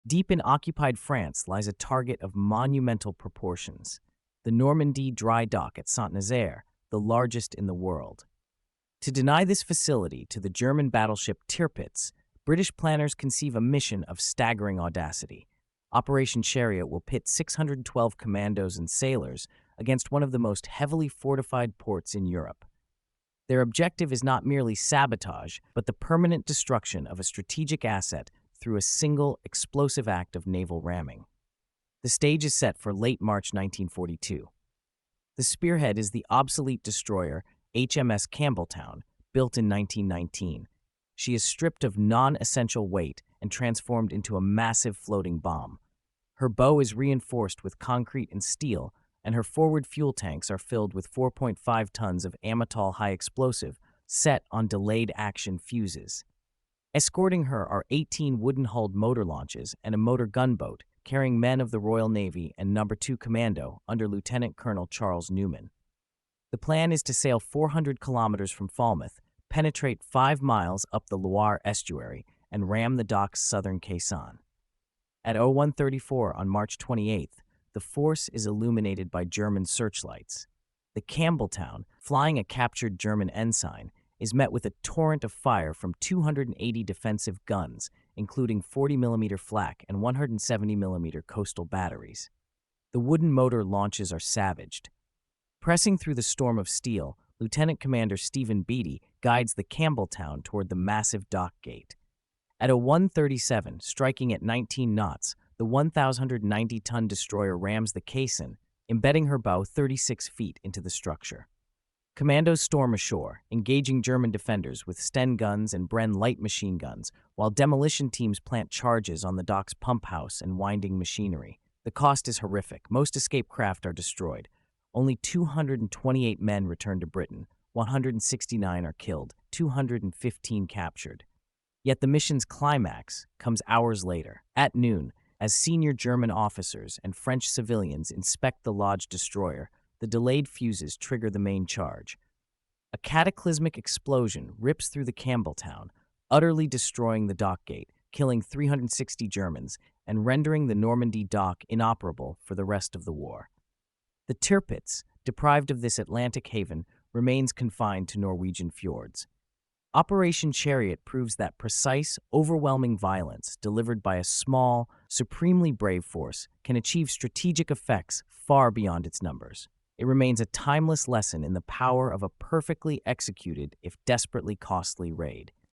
Deep in occupied France lies a target of monumental proportions, the Normandie dry dock at Saint-Nazaire, the largest in the world. To deny this facility to the German battleship Tirpitz, British planners conceive a mission of staggering audacity. Operation Chariot will pit 612 commandos and sailors against one of the most heavily fortified ports in Europe. Their objective is not merely sabotage, but the permanent destruction of a strategic asset through a single explosive act of naval ramming. The stage is set for late March 1942. The spearhead is the obsolete destroyer HMS Campbeltown, built in 1919. She is stripped of non-essential weight and transformed into a massive floating bomb. Her bow is reinforced with concrete and steel, and her forward fuel tanks are filled with 4.5 tons of Amatol high explosive set on delayed action fuses. Escorting her are 18 wooden-hulled motor launches and a motor gunboat carrying men of the Royal Navy and No. 2 Commando under Lieutenant Colonel Charles Newman. The plan is to sail 400 kilometers from Falmouth, penetrate 5 miles up the Loire estuary, and ram the dock's southern caisson. At 01:34 on March 28th, the force is illuminated by German searchlights. The Campbeltown, flying a captured German ensign, is met with a torrent of fire from 280 defensive guns, including 40mm flak and 170mm coastal batteries. The wooden motor launches are savaged. Pressing through the storm of steel, Lieutenant Commander Stephen Beatty guides the Campbeltown toward the massive dock gate. At 01:37, striking at 19 knots, the 1,090-ton destroyer rams the caisson, embedding her bow 36 feet into the structure. Commandos storm ashore, engaging German defenders with Sten guns and Bren light machine guns, while demolition teams plant charges on the dock's pump house and winding machinery. The cost is horrific. Most escape craft are destroyed. Only 228 men return to Britain, 169 are killed, 215 captured. Yet the mission's climax comes hours later, at noon, as senior German officers and French civilians inspect the lodged destroyer. The delayed fuses trigger the main charge. A cataclysmic explosion rips through the Campbeltown, utterly destroying the dock gate, killing 360 Germans, and rendering the Normandy dock inoperable for the rest of the war. The Tirpitz, deprived of this Atlantic haven, remains confined to Norwegian fjords. Operation Chariot proves that precise, overwhelming violence delivered by a small, supremely brave force can achieve strategic effects far beyond its numbers. It remains a timeless lesson in the power of a perfectly executed, if desperately costly, raid.